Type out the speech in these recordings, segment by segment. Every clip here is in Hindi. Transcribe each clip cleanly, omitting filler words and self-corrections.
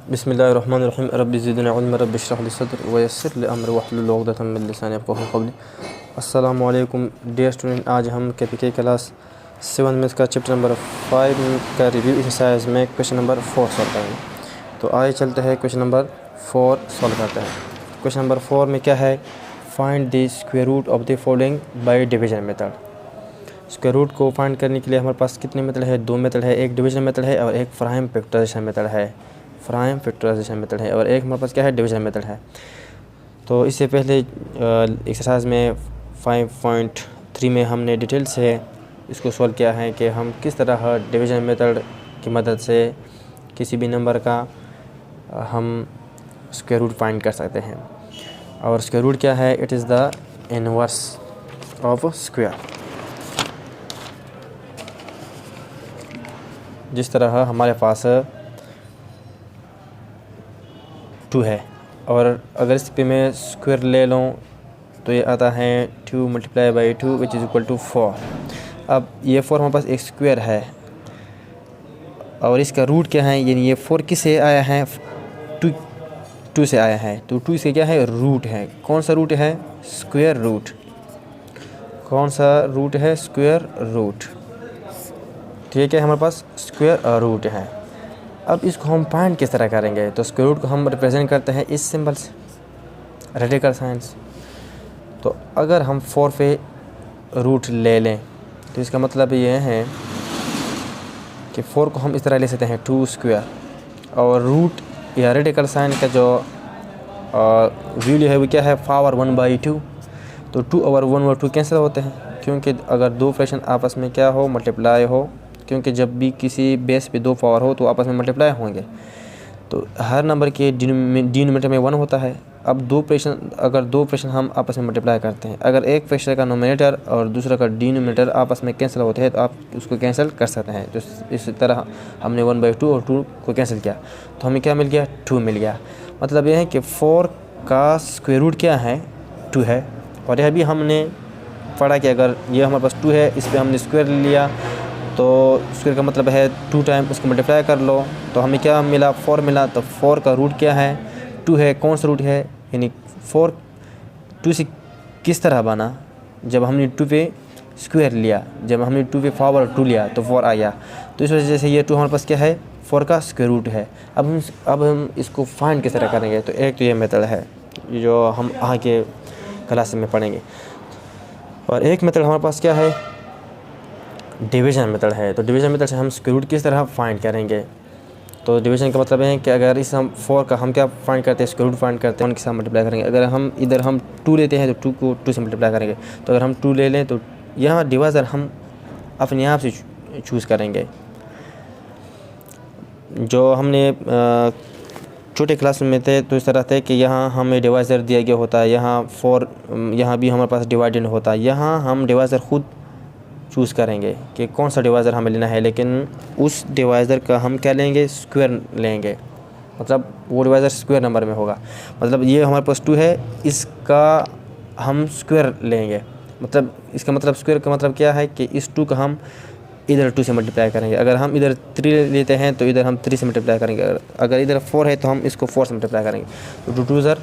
बिस्मिल्लाहिर्रहमानिर्रहीम रब्बि ज़िदनी इल्मा रब्बि इश्रह ली सदरी व यस्सिर ली अमरी वहलुल उक़दतम मिन लिसानी यफ़क़हू क़ौली। अस्सलामु अलैकुम डियर स्टूडेंट, आज हम केपीके क्लास 7 में इसका चैप्टर नंबर 5 का रिव्यू एक्सरसाइज में क्वेश्चन नंबर 4 सॉल्व करेंगे। तो आइए चलते हैं क्वेश्चन नंबर 4 सॉल्व करते हैं। क्वेश्चन नंबर 4 में क्या है, find the square root of the following by division method. Square root को फाइंड करने के लिए हमारे पास कितने मेथड है, 2 मेथड है, एक डिवीजन मेथड है और एक प्राइम फैक्टराइजेशन मेथड है। प्राइम फैक्टराइजेशन मेथड है और एक हमारे पास क्या है, डिवीजन मेथड है। तो इससे पहले एक्सरसाइज में 5.3 में हमने डिटेल से इसको सॉल्व किया है कि हम किस तरह डिवीजन मेथड की मदद से किसी भी नंबर का हम स्क्वायर रूट फाइंड कर सकते हैं। और स्क्वायर रूट क्या है, it is the inverse of square. जिस तरह हमारे पास 2 है और अगर इस पे मैं स्क्वायर ले लूँ तो ये आता है 2 × 2 विच इज़ इक्वल टू 4। अब ये 4 हमारे पास एक स्क्वायर है और इसका रूट क्या है, यानी ये 4 किससे आया है, 2 से आया है। तो 2 से क्या है, रूट है। कौन सा रूट है, स्क्वायर रूट। कौन सा रूट है, स्क्वायर रूट। ठीक है, हमारे पास स्क्वायर रूट है। अब इसको हम फाइंड किस तरह करेंगे, तो स्क्वायर रूट को हम रिप्रेजेंट करते हैं इस सिंबल से, रेडिकल साइंस। तो अगर हम 4 पे रूट ले लें तो इसका मतलब ये है कि 4 को हम इस तरह ले सकते हैं 2 स्क्वायर, और रूट या रेडिकल साइन का जो वैल्यू है वो क्या है, पावर 1/2। तो 2 और 1/2 कैंसिल होते हैं, क्योंकि अगर दो फ्रैक्शन आपस में क्या हो, मल्टीप्लाई हो, क्योंकि जब भी किसी बेस पे 2 पावर हो तो आपस में मल्टीप्लाई होंगे। तो हर नंबर के डिनोमिनेटर में 1 होता है। अब अगर दो फ्रैक्शन हम आपस में मल्टीप्लाई करते हैं, अगर एक फ्रैक्शन का नोमिनेटर और दूसरा का डिनोमिनेटर आपस में कैंसिल होते हैं तो आप उसको कैंसिल कर सकते हैं। तो इस तरह हमने 1/2 और 2 को कैंसिल किया तो हमें क्या मिल गया, 2 मिल गया। मतलब यह है कि 4 का स्क्वायर रूट क्या है, 2 है। और यह भी हमने पढ़ा कि अगर ये हमारे पास 2 है, इस पर हमने स्क्वायर लिया तो स्क्वायर का मतलब है 2 टाइम उसको मल्टीप्लाई कर लो तो हमें क्या मिला, 4 मिला। तो 4 का रूट क्या है, 2 है। कौन सा रूट है, यानी 4 2 से किस तरह बना, जब हमने 2 पे स्क्वायर लिया, जब हमने 2 पे पावर 2 लिया तो 4 आ गया। तो इस वजह से ये 2 हमारे पास क्या है, 4 का स्क्वायर रूट है। अब हम इसको फाइंड किस तरह करेंगे, तो एक तो ये मेथड है जो हम आगे क्लास में पढ़ेंगे, और एक मेथड हमारे पास क्या है, डिवीज़न मेथड है। तो डिवीज़न मेथड से हम स्क्वायर रूट किस तरह फाइंड करेंगे। तो डिवीज़न का मतलब है कि अगर इस हम 4 का हम क्या फाइंड करते हैं, स्क्वायर रूट फाइंड करते हैं, 1 के साथ मल्टीप्लाई करेंगे। अगर हम इधर हम 2 लेते हैं तो 2 को 2 से मल्टीप्लाई करेंगे। तो अगर हम 2 ले लें तो यहाँ डिवाइज़र हम अपने आप से चूज़ करेंगे। जो हमने छोटे क्लास में थे तो इस तरह थे कि यहाँ हमें डिवाइज़र दिया गया होता है, यहाँ भी हमारे पास डिवाइडेंड होता है। यहाँ हम डिवाइज़र खुद चूज़ करेंगे कि कौन सा डिवाइज़र हमें लेना है, लेकिन उस डिवाइज़र का हम क्या लेंगे, स्क्वायर लेंगे। मतलब वो डिवाइज़र स्क्वायर नंबर में होगा। मतलब ये हमारे पास 2 है, इसका हम स्क्वायर लेंगे। मतलब इसका मतलब स्क्वायर का मतलब क्या है कि इस 2 का हम इधर 2 से मल्टीप्लाई करेंगे। अगर हम इधर 3 लेते हैं तो इधर हम 3 से मल्टीप्लाई करेंगे। अगर इधर 4 है तो हम इसको 4 से मल्टीप्लाई करेंगे। तो 2 2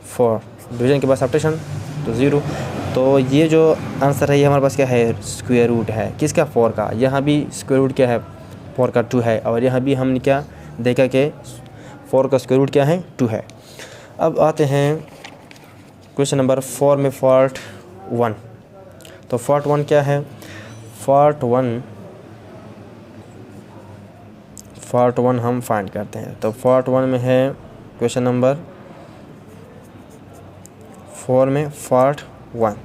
4, डिवीज़न के बाद सब्ट्रैक्शन तो 0। तो ये जो आंसर है ये हमारे पास क्या है, स्क्वायर रूट है। किसका, 4 का। यहाँ भी स्क्वायर रूट क्या है, 4 का 2 है। और यहाँ भी हमने क्या देखा कि 4 का स्क्वायर रूट क्या है, 2 है। अब आते हैं क्वेश्चन नंबर 4 में, पार्ट 1। तो पार्ट 1 क्या है, पार्ट 1 हम फाइंड करते हैं। तो पार्ट 1 में है क्वेश्चन नंबर 4 में पार्ट 1,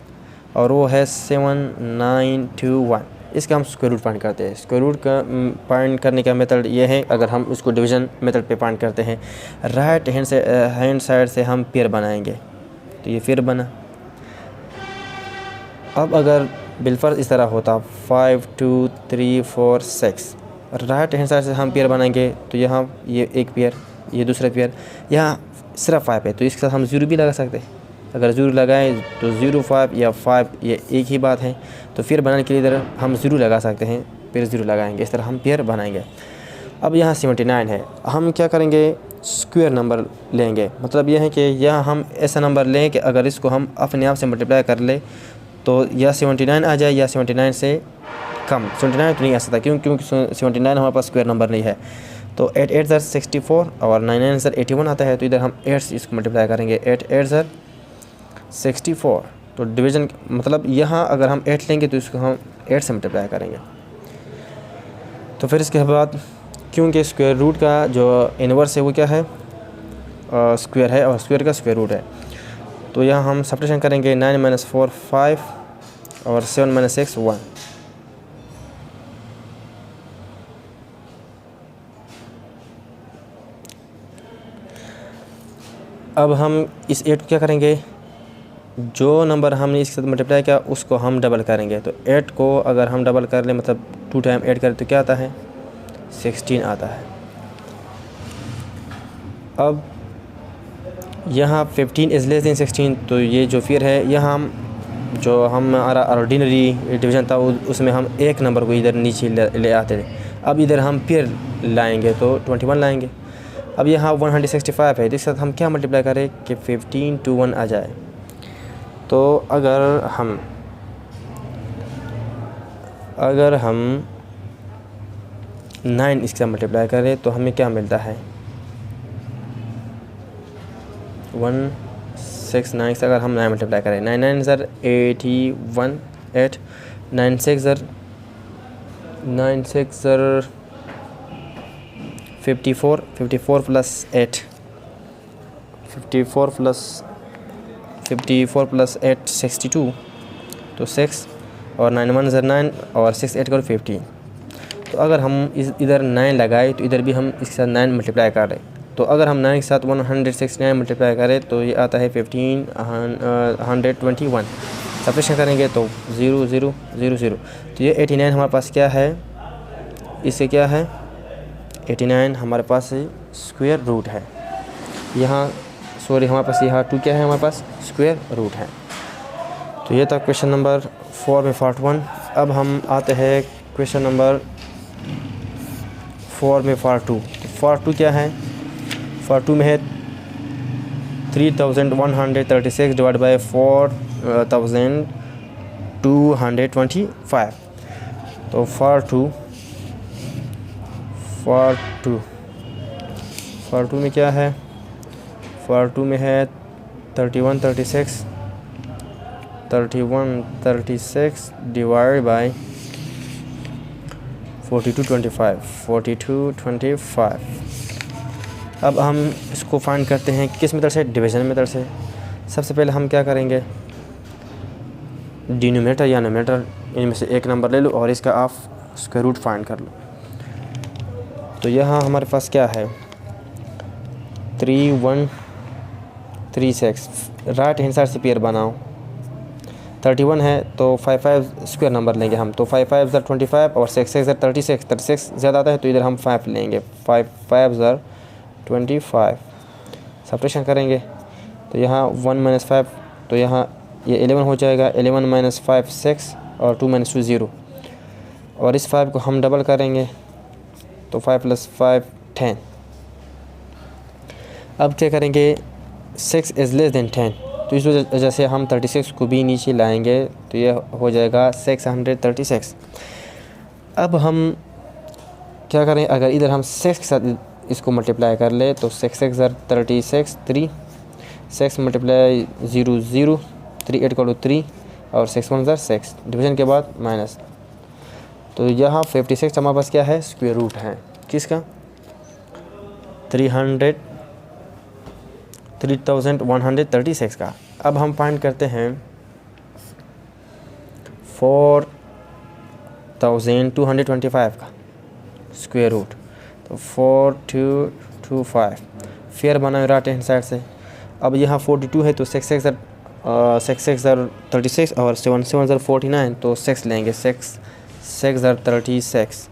और वो है 7921। इसका हम स्क्वायर रूट फाइंड करते हैं। स्क्वायर रूट का फाइंड करने का मेथड ये है, अगर हम उसको डिवीज़न मेथड पे फाइंड करते हैं, राइट हैंड साइड से हम पेयर बनाएंगे। तो ये पेयर बना। अब अगर बिलफर्ज इस तरह होता 5 2 3 4 6, राइट हैंड साइड से हम पेयर बनाएंगे तो यहाँ ये एक पेयर, ये दूसरा पेयर, यहाँ सिर्फ 5 है तो इसके साथ हम 0 भी लगा सकते हैं। अगर 0 लगाएं तो 0 5 या 5 ये एक ही बात है। तो पेयर बनाने के लिए इधर हम 0 लगा सकते हैं, फिर 0 लगाएंगे, इस तरह हम पेयर बनाएंगे। अब यहाँ 79 है, हम क्या करेंगे, स्क्वायर नंबर लेंगे। मतलब यह है कि यहाँ हम ऐसा नंबर लें कि अगर इसको हम अपने आप से मल्टीप्लाई कर ले तो या 79 आ जाए या 79 से कम। 79 तो नहीं आ सकता क्योंकि 79 हमारे पास स्क्वायर नंबर नहीं है। तो 8 8 ज़र 64 और 9 9 ज़र 81 आता है, तो इधर हम 8 से इसको मल्टीप्लाई करेंगे। 8 8 ज़र 64। तो डिवीज़न मतलब यहाँ अगर हम 8 लेंगे तो इसको हम 8 से मल्टीप्लाई करेंगे। तो फिर इसके बाद क्योंकि स्क्वायर रूट का जो इन्वर्स है वो क्या है, स्क्वायर है, और स्क्वायर का स्क्वायर रूट है, तो यहाँ हम सब्ट्रैक्शन करेंगे। 9 - 4 5 और 7 - 6 1। अब हम इस 8 को क्या करेंगे, जो नंबर हमने इसके साथ मल्टीप्लाई किया उसको हम डबल करेंगे। तो 8 को अगर हम डबल कर लें मतलब 2 टाइम 8 करें तो क्या आता है, 16 आता है। अब यहाँ 15 इज़ लेस देन 16, तो ये जो फिर है यहाँ हम जो हमारा ऑर्डिनरी डिवीज़न था उसमें हम एक नंबर को इधर नीचे ले आते थे। अब इधर हम फिर लाएंगे तो 21 लाएंगे। अब यहाँ 165 है, जिसके साथ हम क्या मल्टीप्लाई करें कि 15 to 1 आ जाए। तो अगर हम 9 इसके साथ मल्टीप्लाई करें तो हमें क्या मिलता है, 169 से अगर हम 9 मल्टीप्लाई करें, 9 9 ज़र 81 8 9 6 ज़र 54 54 प्लस 8 54 प्लस 8 62, तो 6 और 9 1 ज़र 9 और 6 8 करो 15। तो अगर हम इधर 9 लगाए तो इधर भी हम इसके साथ 9 मल्टीप्लाई कर रहे हैं। तो अगर हम 9 के साथ 169 मल्टीप्लाई करें तो ये आता है 1521। सब्ट्रैक्शन करेंगे तो 0 0 0 0। तो ये 89 हमारे पास क्या है, इससे क्या है 89 हमारे पास स्क्वायर रूट है। यहाँ सॉरी हमारे पास यहाँ 2 क्या है, हमारे पास स्क्वायर रूट है। तो ये था क्वेश्चन नंबर 4 में पार्ट 1। अब हम आते हैं क्वेश्चन नंबर 4 में पार्ट 2। पार्ट 2 क्या है, पार्ट 2 में है 3136 डिवाइड बाई 4225। तो पार्ट 2 में क्या है, पार्ट 2 में है 3136 डिवाइड बाई 4225। अब हम इसको फाइंड करते हैं किस मेथड से, डिवीज़न मेथड से। सबसे पहले हम क्या करेंगे, डिनोमिनेटर या नोमिनेटर इनमें से एक नंबर ले लो और इसका आप स्क्वायर रूट फाइंड कर लो। तो यहाँ हमारे पास क्या है 3136, राइट हैंड साइड से पेयर बनाओ। 31 है तो 5 स्क्वायर नंबर लेंगे हम, तो 5 ज़र 25 और 6 ज़र 36 ज़्यादा आता है तो इधर हम 5 लेंगे। 5 ज़र 25। सब्ट्रैक्शन करेंगे तो यहाँ 1 - 5, तो यहाँ ये 11 हो जाएगा। 11 - 5 6 और 2 - 2 0, और इस 5 को हम डबल करेंगे तो 5 + 5 10। अब क्या करेंगे, 6 इज़ लेस देन 10, तो इस वजह से हम 36 को भी नीचे लाएंगे तो ये हो जाएगा 636। अब हम क्या करें, अगर इधर हम 6 के साथ इसको मल्टीप्लाई कर ले तो 6 6 ज़र 36 3, 6 मल्टीप्लाई 0 0, 3 8 करो 3 और 6 1 ज़र 6, डिवीज़न के बाद माइनस। तो यहाँ 56 हमारे पास क्या है, स्क्वायर रूट है किसका, 3136 का। अब हम फाइंड करते हैं 4225 का स्क्वायर रूट। तो 4225 फेयर बनाए राइट हैंड साइड से। अब यहाँ 42 है तो 6 6 ज़र 36 और 7 7 ज़र 49, तो 6 लेंगे। 6 ज़र 36,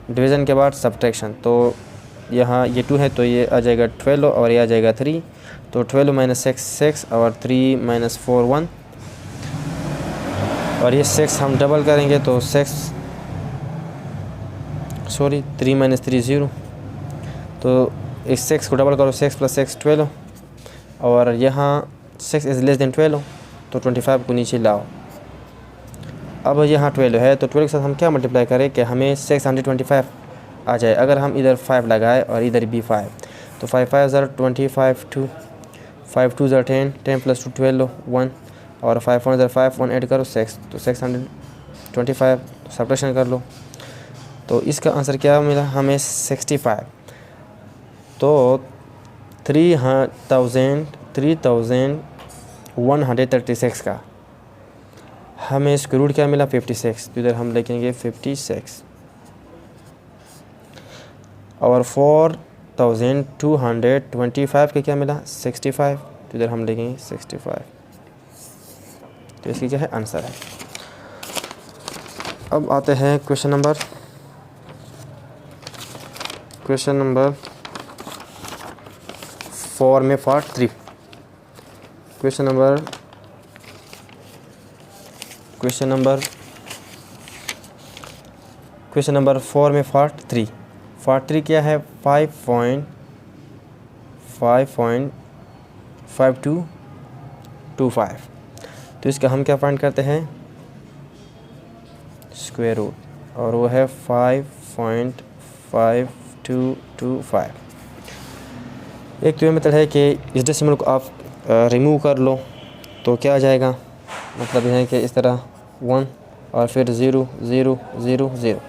डिवीज़न के बाद सब्ट्रैक्शन। तो यहाँ ये 2 है तो ये आ जाएगा 12 और ये आ जाएगा 3, तो 12 - 6 6 और 3 - 4 1, और ये 6 हम डबल करेंगे तो 3 - 3 0, तो इस 6 को डबल करो, 6 + 6 12, और यहाँ 6 इज़ लेस देन 12, तो 25 को नीचे लाओ। अब यहाँ 12 है तो 12 के साथ हम क्या मल्टीप्लाई करें कि हमें 625 आ जाए। अगर हम इधर 5 लगाए और इधर भी 5, तो 5 5 ज़र 25, 2 5 2 ज़र 10, 10 + 2 12 1, और 5 1 ज़र 5, 1 ऐड करो 6, तो 625, सब्ट्रैक्शन कर लो। तो इसका आंसर क्या मिला हमें 65। तो 3136 का हमें इसका रूट क्या मिला 56, तो इधर हम लिखेंगे 56। और 4225 का क्या मिला 65, तो इधर हम लिखेंगे 65। तो इसकी क्या है आंसर है। अब आते हैं क्वेश्चन नंबर 4 में पार्ट 3। क्वेश्चन नंबर 4 में पार्ट 3। पार्ट 3 क्या है 5.5225। तो इसका हम क्या फाइंड करते हैं स्क्वायर रूट, और वो है 5.5225। एक तो ये मतलब है कि इस डेसिमल को आप रिमूव कर लो तो क्या आ जाएगा, मतलब यह है कि इस तरह 1 और फिर 0 0 0 0।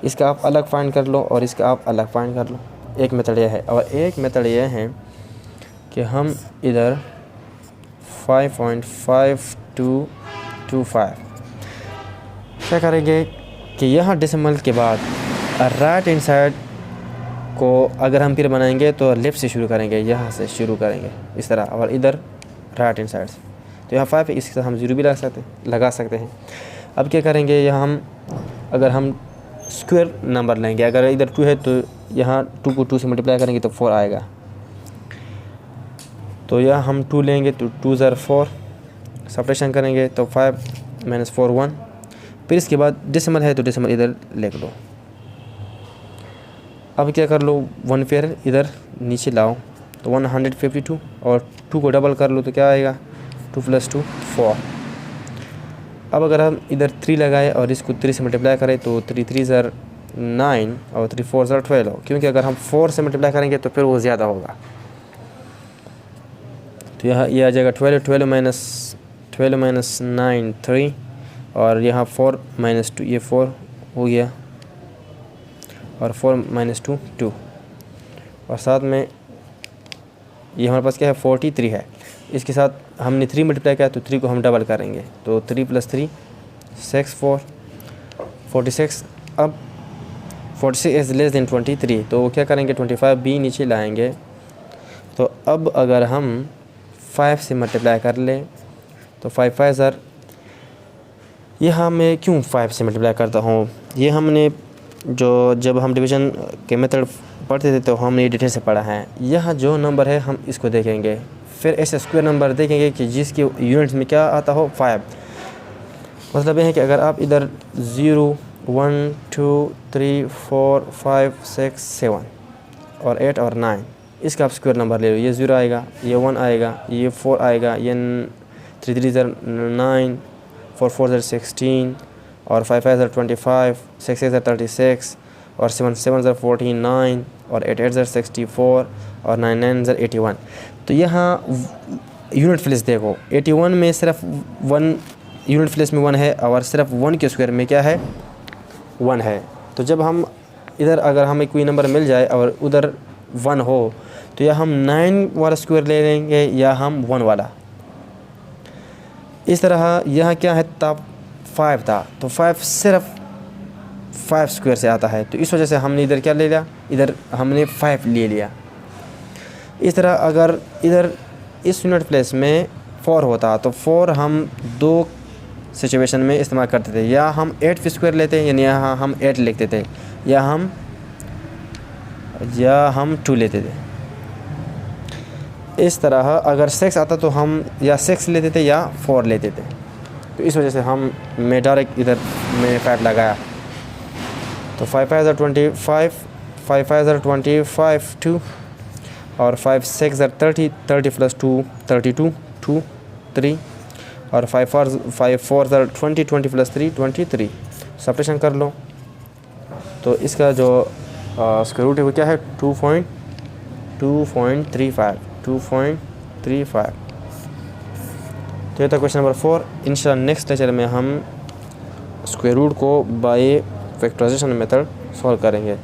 इसका आप अलग फाइंड कर लो और इसका आप अलग फाइंड कर लो। एक मेथड यह है, और एक मेथड यह है कि हम इधर 5.5225 क्या करेंगे कि यहाँ डेसिमल के बाद राइट हैंड साइड को अगर हम फिर बनाएंगे तो लेफ़्ट से शुरू करेंगे, यहाँ से शुरू करेंगे इस तरह, और इधर राइट हैंड साइड से। तो यहाँ 5 है, इसके साथ हम 0 भी लगा सकते हैं। अब क्या करेंगे, यहाँ हम अगर हम स्क्वायर नंबर लेंगे, अगर इधर 2 है तो यहाँ 2 को 2 से मल्टीप्लाई करेंगे तो 4 आएगा। तो यहाँ हम 2 लेंगे तो 2 ज़र 4, सब्ट्रैक्शन करेंगे तो 5 - 4 1। फिर इसके बाद डेसिमल है तो डेसिमल इधर लिख लो। अब क्या कर लो 1 पेयर इधर नीचे लाओ, तो 152, और 2 को डबल कर लो तो क्या आएगा 2 + 2 4। अब अगर हम इधर 3 लगाए और इसको 3 से मल्टीप्लाई करें तो 3 3 ज़र 9 और 3 4 ज़र 12, क्योंकि अगर हम 4 से मल्टीप्लाई करेंगे तो फिर वो ज़्यादा होगा। तो यहाँ ये आ जाएगा 12 12 - 9 3, और यहाँ 4 - 2 ये 4 हो गया, और 4 - 2 2, और साथ में ये हमारे पास क्या है 43 है। इसके साथ हमने 3 मल्टीप्लाई किया तो 3 को हम डबल करेंगे, तो 3 + 3 6 4 46। अब 46 इज़ लेस देन 23, तो क्या करेंगे 25 भी नीचे लाएंगे। तो अब अगर हम 5 से मल्टीप्लाई कर लें तो 5 5 ज़र, यहाँ मैं क्यों 5 से मल्टीप्लाई करता हूँ, ये हमने जब हम डिवीज़न के मेथड पढ़ते थे तो हमने ये डिटेल से पढ़ा है। यहाँ जो नंबर है हम इसको देखेंगे, फिर ऐसे स्क्वायर नंबर देखेंगे कि जिसकी यूनिट्स में क्या आता हो 5। मतलब यह है कि अगर आप इधर 0 1 2 3 4 5 6 7 और 8 और 9, इसका आप स्क्वायर नंबर ले लो, ये 0 आएगा, ये 1 आएगा, ये 4 आएगा, ये 3 3 ज़र 9, 4 4 ज़र 16, और 5 5 ज़र 25, 6 6 ज़र 36, और 7 7 ज़र 49, और 8 8 ज़र 64, और 9 9 ज़र 81। तो यहाँ यूनिट प्लेस देखो 81 में सिर्फ 1 यूनिट प्लेस में 1 है, और सिर्फ 1 के स्क्वायर में क्या है 1 है। तो जब हम इधर अगर हमें कोई नंबर मिल जाए और उधर 1 हो तो या हम 9 वाला स्क्वायर ले लेंगे या हम 1 वाला। इस तरह यहाँ क्या है तब 5 था, तो 5 सिर्फ 5 स्क्वायर से आता है, तो इस वजह से हमने इधर क्या ले लिया, इधर हमने 5 ले लिया। इस तरह अगर इधर इस यूनिट प्लेस में 4 होता तो 4 हम 2 सिचुएशन में इस्तेमाल करते थे, या हम 8 स्क्वायर लेते यानी यहाँ हम 8 लिखते थे, या हम 2 लेते थे। इस तरह अगर 6 आता तो हम या 6 लेते थे या 4 लेते थे। तो इस वजह से मैं डायरेक्ट इधर मैंने 5 लगाया। तो 5 5 ज़र 25, 5 5 ज़र 25 2, और 5 6 are 30, 30 plus 2 32, 2 3 और 5 4 are 20, 20 plus 3 23। सब्ट्रैक्शन कर लो तो इसका जो स्क्वायर रूट है वो क्या है 2.35। तो ये था क्वेश्चन नंबर 4। इंशाल्लाह नेक्स्ट लेक्चर में हम स्क्वायर रूट को बाय फैक्टराइजेशन मेथड सॉल्व करेंगे।